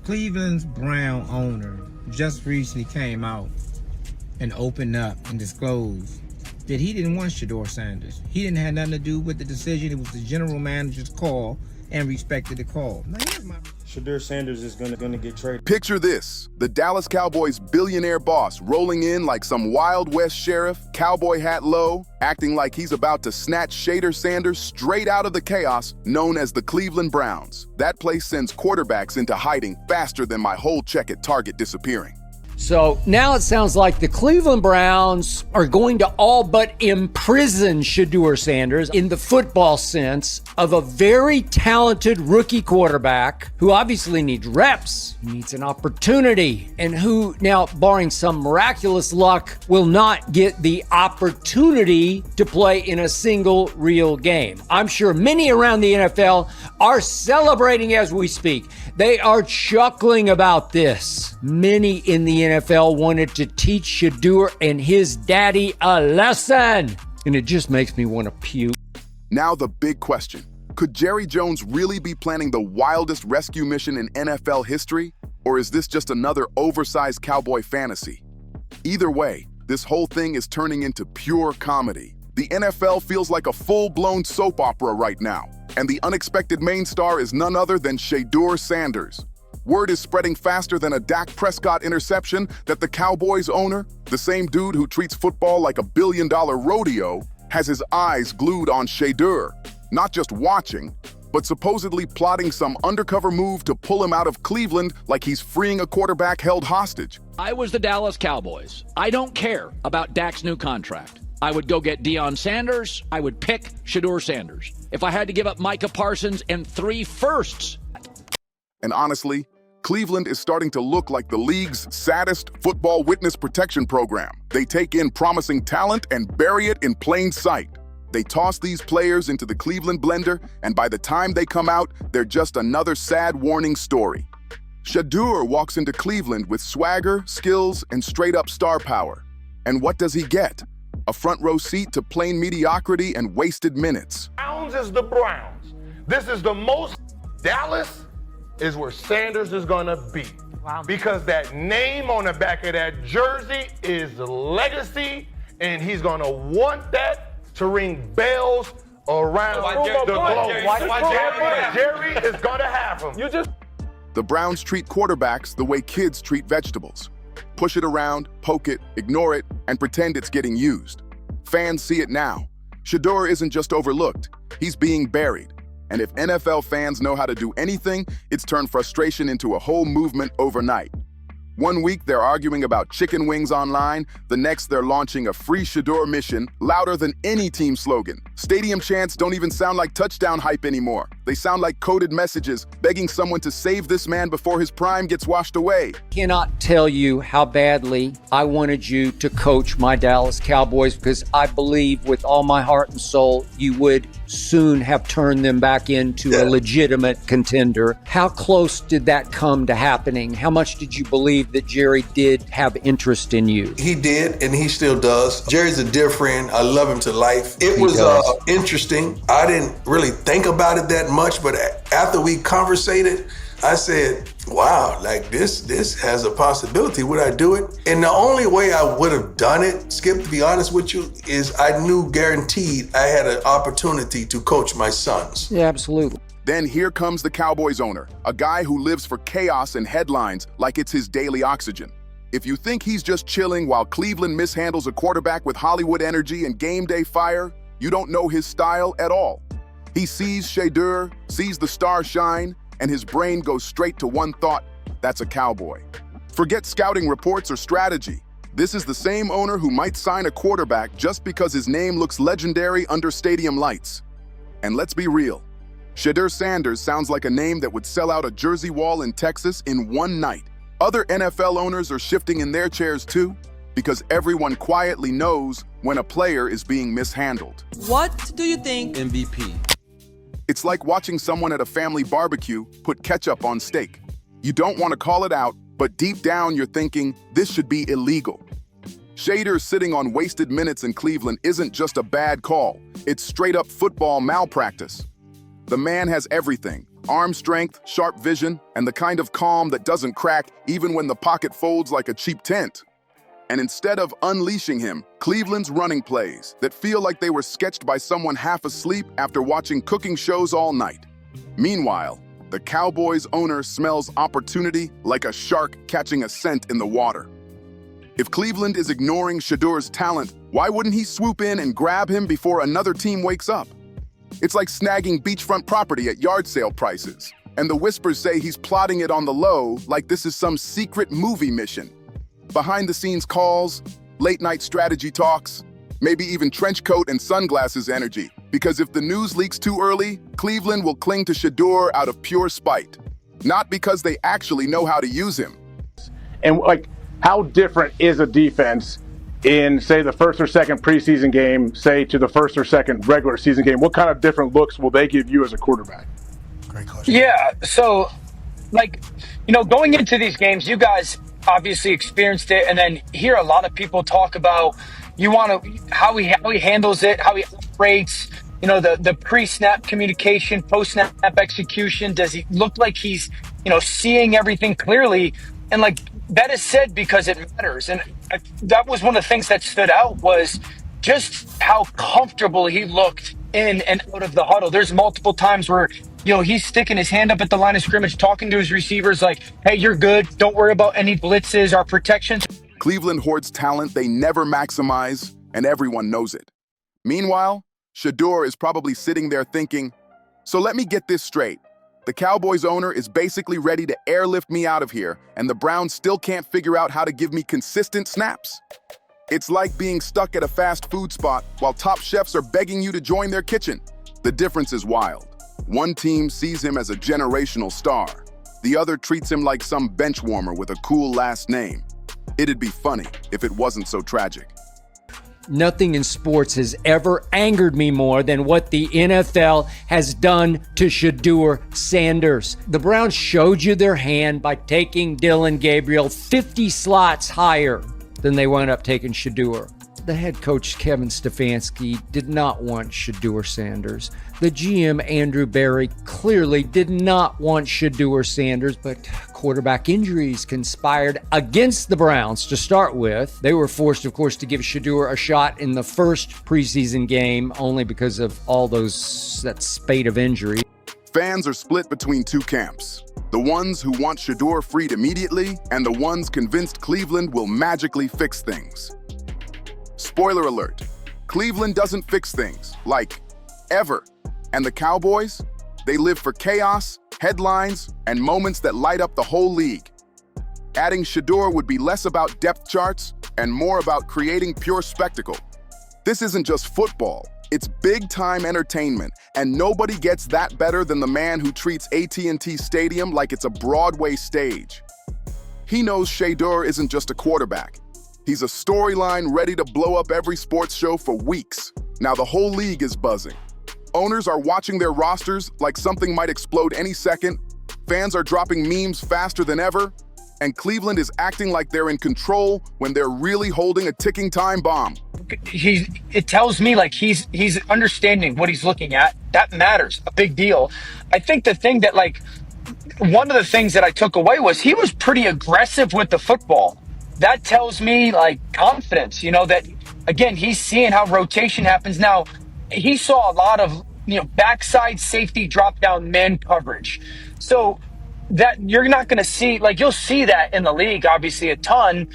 Cleveland's Brown owner just recently came out and opened up and disclosed that he didn't want Shedeur Sanders. He didn't have nothing to do with the decision. It was the general manager's call and respected the call. Now here's my... Shedeur Sanders is gonna get traded. Picture this, the Dallas Cowboys billionaire boss rolling in like some Wild West sheriff, cowboy hat low, acting like he's about to snatch Shedeur Sanders straight out of the chaos known as the Cleveland Browns. That place sends quarterbacks into hiding faster than my whole check at Target disappearing. So now it sounds like the Cleveland Browns are going to all but imprison Shedeur Sanders in the football sense of a very talented rookie quarterback who obviously needs reps, needs an opportunity, and who now, barring some miraculous luck, will not get the opportunity to play in a single real game. I'm sure many around the NFL are celebrating as we speak. They are chuckling about this. Many in the NFL wanted to teach Shedeur and his daddy a lesson. And it just makes me want to puke. Now the big question. Could Jerry Jones really be planning the wildest rescue mission in NFL history? Or is this just another oversized cowboy fantasy? Either way, this whole thing is turning into pure comedy. The NFL feels like a full-blown soap opera right now. And the unexpected main star is none other than Shedeur Sanders. Word is spreading faster than a Dak Prescott interception that the Cowboys owner, the same dude who treats football like a billion-dollar rodeo, has his eyes glued on Shedeur, not just watching, but supposedly plotting some undercover move to pull him out of Cleveland like he's freeing a quarterback held hostage. I was the Dallas Cowboys. I don't care about Dak's new contract. I would go get Deion Sanders. I would pick Shedeur Sanders. If I had to give up Micah Parsons and 3 firsts. And honestly, Cleveland is starting to look like the league's saddest football witness protection program. They take in promising talent and bury it in plain sight. They toss these players into the Cleveland blender, and by the time they come out, they're just another sad warning story. Shedeur walks into Cleveland with swagger, skills, and straight-up star power. And what does he get? A front row seat to plain mediocrity and wasted minutes. Browns is the Browns. This is the most Dallas is where Sanders is gonna be. Wow. Because that name on the back of that jersey is legacy, and he's gonna want that to ring bells around the globe. Jerry is gonna have him. The Browns treat quarterbacks the way kids treat vegetables. Push it around, poke it, ignore it, and pretend it's getting used. Fans see it now. Shedeur isn't just overlooked, he's being buried. And if NFL fans know how to do anything, it's turned frustration into a whole movement overnight. One week they're arguing about chicken wings online, the next they're launching a free Shedeur mission louder than any team slogan. Stadium chants don't even sound like touchdown hype anymore. They sound like coded messages begging someone to save this man before his prime gets washed away. Cannot tell you how badly I wanted you to coach my Dallas Cowboys, because I believe with all my heart and soul you would soon have turned them back into a legitimate contender. How close did that come to happening? How much did you believe that Jerry did have interest in you? He did, and he still does. Jerry's a dear friend. I love him to life. It was interesting. I didn't really think about it that much, but after we conversated, I said, wow, like this has a possibility. Would I do it? And the only way I would have done it, Skip, to be honest with you, is I knew guaranteed I had an opportunity to coach my sons. Yeah, absolutely. Then here comes the Cowboys owner, a guy who lives for chaos and headlines like it's his daily oxygen. If you think he's just chilling while Cleveland mishandles a quarterback with Hollywood energy and game day fire, you don't know his style at all. He sees Shedeur, sees the star shine, and his brain goes straight to one thought: that's a Cowboy. Forget scouting reports or strategy. This is the same owner who might sign a quarterback just because his name looks legendary under stadium lights. And let's be real, Shedeur Sanders sounds like a name that would sell out a jersey wall in Texas in one night. Other NFL owners are shifting in their chairs too, because everyone quietly knows when a player is being mishandled. What do you think? MVP. It's like watching someone at a family barbecue put ketchup on steak. You don't want to call it out, but deep down you're thinking, this should be illegal. Shedeur sitting on wasted minutes in Cleveland isn't just a bad call, it's straight up football malpractice. The man has everything: Arm strength, sharp vision, and the kind of calm that doesn't crack even when the pocket folds like a cheap tent. And instead of unleashing him, Cleveland's running plays that feel like they were sketched by someone half asleep after watching cooking shows all night. Meanwhile, the Cowboys' owner smells opportunity like a shark catching a scent in the water. If Cleveland is ignoring Shedeur's talent, why wouldn't he swoop in and grab him before another team wakes up? It's like snagging beachfront property at yard sale prices, and the whispers say he's plotting it on the low like this is some secret movie mission. Behind-the-scenes calls, late-night strategy talks, maybe even trench coat and sunglasses energy. Because if the news leaks too early, Cleveland will cling to Shedeur out of pure spite. Not because they actually know how to use him. And how different is a defense in, say, the first or second preseason game, say, to the first or second regular season game? What kind of different looks will they give you as a quarterback? Great question. Yeah. So, going into these games, you guys obviously experienced it, and then hear a lot of people talk about how he handles it, how he operates. The pre-snap communication, post-snap execution. Does he look like he's seeing everything clearly? And that is said because it matters. And that was one of the things that stood out, was just how comfortable he looked in and out of the huddle. There's multiple times where he's sticking his hand up at the line of scrimmage, talking to his receivers like, hey, you're good. Don't worry about any blitzes or protections. Cleveland hoards talent they never maximize, and everyone knows it. Meanwhile, Shedeur is probably sitting there thinking, so let me get this straight. The Cowboys owner is basically ready to airlift me out of here, and the Browns still can't figure out how to give me consistent snaps. It's like being stuck at a fast food spot while top chefs are begging you to join their kitchen. The difference is wild. One team sees him as a generational star. The other treats him like some bench warmer with a cool last name. It'd be funny if it wasn't so tragic. Nothing in sports has ever angered me more than what the NFL has done to Shedeur Sanders. The Browns showed you their hand by taking Dillon Gabriel 50 slots higher than they wound up taking Shedeur. The head coach, Kevin Stefanski, did not want Shedeur Sanders. The GM, Andrew Berry, clearly did not want Shedeur Sanders, but quarterback injuries conspired against the Browns to start with. They were forced, of course, to give Shedeur a shot in the first preseason game only because of that spate of injury. Fans are split between two camps. The ones who want Shedeur freed immediately, and the ones convinced Cleveland will magically fix things. Spoiler alert, Cleveland doesn't fix things, ever. And the Cowboys, they live for chaos, headlines, and moments that light up the whole league. Adding Shedeur would be less about depth charts and more about creating pure spectacle. This isn't just football, it's big-time entertainment, and nobody gets that better than the man who treats AT&T Stadium like it's a Broadway stage. He knows Shedeur isn't just a quarterback. He's a storyline ready to blow up every sports show for weeks. Now the whole league is buzzing. Owners are watching their rosters like something might explode any second. Fans are dropping memes faster than ever. And Cleveland is acting like they're in control when they're really holding a ticking time bomb. It tells me he's understanding what he's looking at. That matters. A big deal. I think the thing that one of the things that I took away was he was pretty aggressive with the football. That tells me confidence, that again, he's seeing how rotation happens. Now, he saw a lot of, backside safety drop down man coverage. So that you're not going to see, you'll see that in the league, obviously a ton.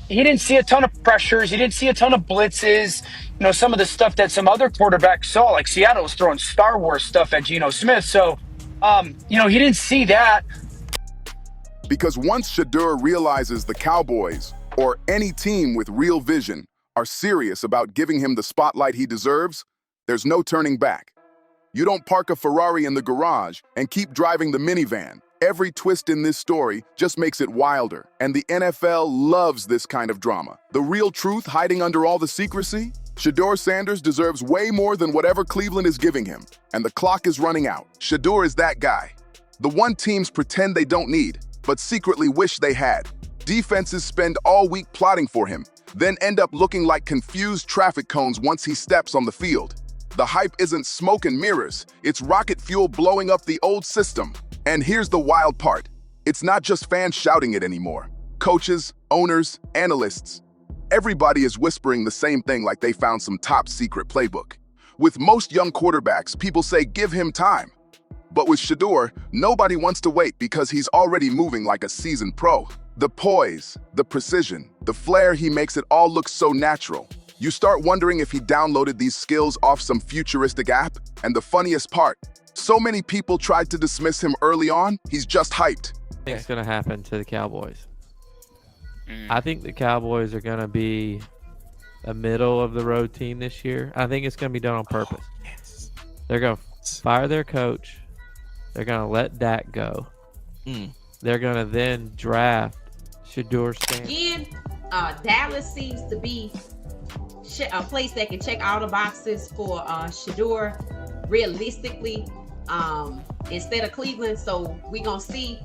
He didn't see a ton of pressures. He didn't see a ton of blitzes. Some of the stuff that some other quarterbacks saw, like Seattle was throwing Star Wars stuff at Geno Smith. So, he didn't see that. Because once Shedeur realizes the Cowboys, or any team with real vision, are serious about giving him the spotlight he deserves, there's no turning back. You don't park a Ferrari in the garage and keep driving the minivan. Every twist in this story just makes it wilder, and the NFL loves this kind of drama. The real truth hiding under all the secrecy? Shedeur Sanders deserves way more than whatever Cleveland is giving him, and the clock is running out. Shedeur is that guy. The one teams pretend they don't need, but secretly wish they had. Defenses spend all week plotting for him, then end up looking like confused traffic cones once he steps on the field. The hype isn't smoke and mirrors, it's rocket fuel blowing up the old system. And here's the wild part. It's not just fans shouting it anymore. Coaches, owners, analysts, everybody is whispering the same thing like they found some top secret playbook. With most young quarterbacks, people say give him time. But with Shedeur, nobody wants to wait because he's already moving like a seasoned pro. The poise, the precision, the flair, he makes it all look so natural. You start wondering if he downloaded these skills off some futuristic app. And the funniest part, so many people tried to dismiss him early on, he's just hyped. I think it's going to happen to the Cowboys. I think the Cowboys are going to be a middle of the road team this year. I think it's going to be done on purpose. Yes. They're going to fire their coach. They're going to let Dak go. They're going to then draft Shedeur Sanders. Again, Dallas seems to be a place that can check all the boxes for Shedeur realistically, instead of Cleveland. So we're going to see.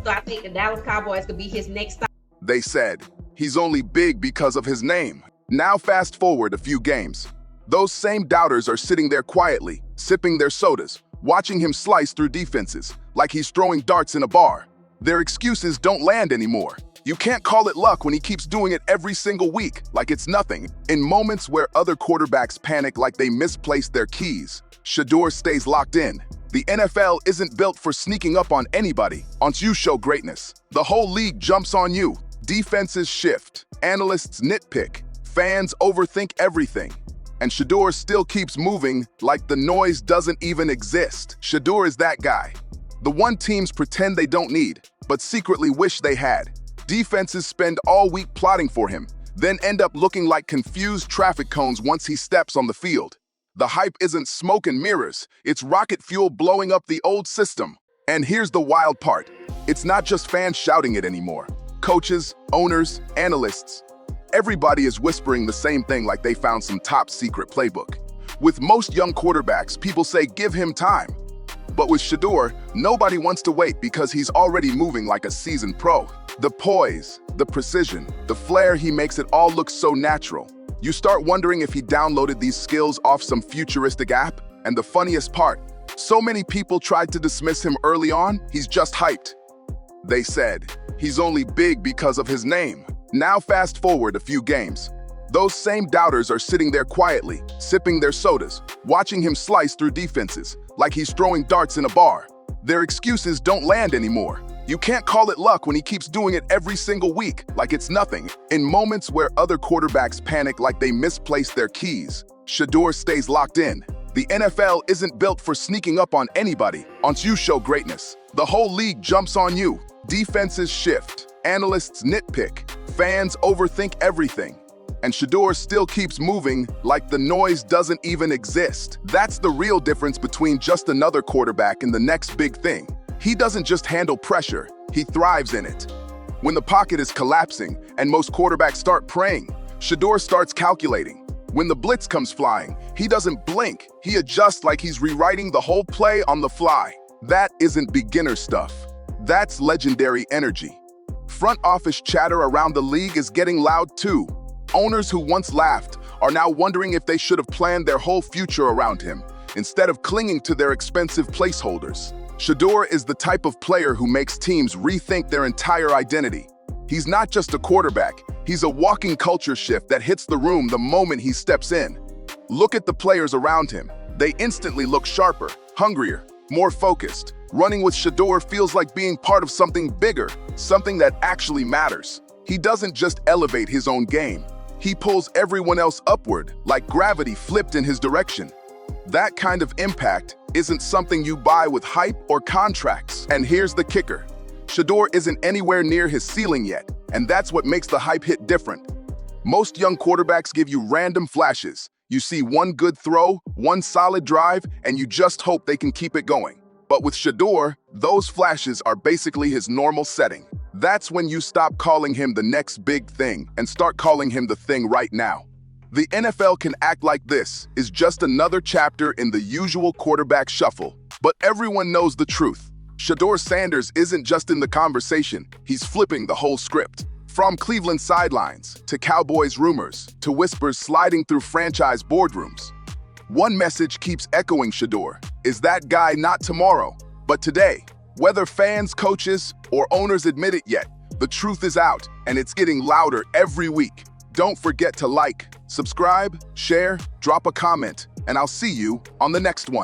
So I think the Dallas Cowboys could be his next stop. They said, he's only big because of his name. Now fast forward a few games. Those same doubters are sitting there quietly, sipping their sodas, watching him slice through defenses like he's throwing darts in a bar. Their excuses don't land anymore. You can't call it luck when he keeps doing it every single week like it's nothing. In moments where other quarterbacks panic like they misplaced their keys, Shedeur stays locked in. The NFL isn't built for sneaking up on anybody. Once you show greatness, the whole league jumps on you. Defenses shift, analysts nitpick, fans overthink everything. And Shedeur still keeps moving like the noise doesn't even exist. Shedeur is that guy. The one teams pretend they don't need, but secretly wish they had. Defenses spend all week plotting for him, then end up looking like confused traffic cones once he steps on the field. The hype isn't smoke and mirrors, it's rocket fuel blowing up the old system. And here's the wild part. It's not just fans shouting it anymore. Coaches, owners, analysts, everybody is whispering the same thing like they found some top secret playbook. With most young quarterbacks, people say give him time. But with Shedeur, nobody wants to wait because he's already moving like a seasoned pro. The poise, the precision, the flair, he makes it all look so natural. You start wondering if he downloaded these skills off some futuristic app. And the funniest part, so many people tried to dismiss him early on, he's just hyped. They said, he's only big because of his name. Now fast forward a few games. Those same doubters are sitting there quietly, sipping their sodas, watching him slice through defenses like he's throwing darts in a bar. Their excuses don't land anymore. You can't call it luck when he keeps doing it every single week like it's nothing. In moments where other quarterbacks panic like they misplaced their keys, Shedeur stays locked in. The NFL isn't built for sneaking up on anybody. Once you show greatness, the whole league jumps on you. Defenses shift, analysts nitpick, fans overthink everything. And Shedeur still keeps moving like the noise doesn't even exist. That's the real difference between just another quarterback and the next big thing. He doesn't just handle pressure, he thrives in it. When the pocket is collapsing and most quarterbacks start praying, Shedeur starts calculating. When the blitz comes flying, he doesn't blink. He adjusts like he's rewriting the whole play on the fly. That isn't beginner stuff. That's legendary energy. Front office chatter around the league is getting loud too. Owners who once laughed are now wondering if they should have planned their whole future around him, instead of clinging to their expensive placeholders. Shedeur is the type of player who makes teams rethink their entire identity. He's not just a quarterback, he's a walking culture shift that hits the room the moment he steps in. Look at the players around him. They instantly look sharper, hungrier, more focused. Running with Shedeur feels like being part of something bigger, something that actually matters. He doesn't just elevate his own game. He pulls everyone else upward, like gravity flipped in his direction. That kind of impact isn't something you buy with hype or contracts. And here's the kicker. Shedeur isn't anywhere near his ceiling yet, and that's what makes the hype hit different. Most young quarterbacks give you random flashes. You see one good throw, one solid drive, and you just hope they can keep it going. But with Shedeur, those flashes are basically his normal setting. That's when you stop calling him the next big thing and start calling him the thing right now. The NFL can act like this is just another chapter in the usual quarterback shuffle, but everyone knows the truth. Shedeur Sanders isn't just in the conversation, he's flipping the whole script. From Cleveland sidelines, to Cowboys rumors, to whispers sliding through franchise boardrooms. One message keeps echoing, Shedeur. Is that guy not tomorrow, but today? Whether fans, coaches, or owners admit it yet, the truth is out, and it's getting louder every week. Don't forget to like, subscribe, share, drop a comment, and I'll see you on the next one.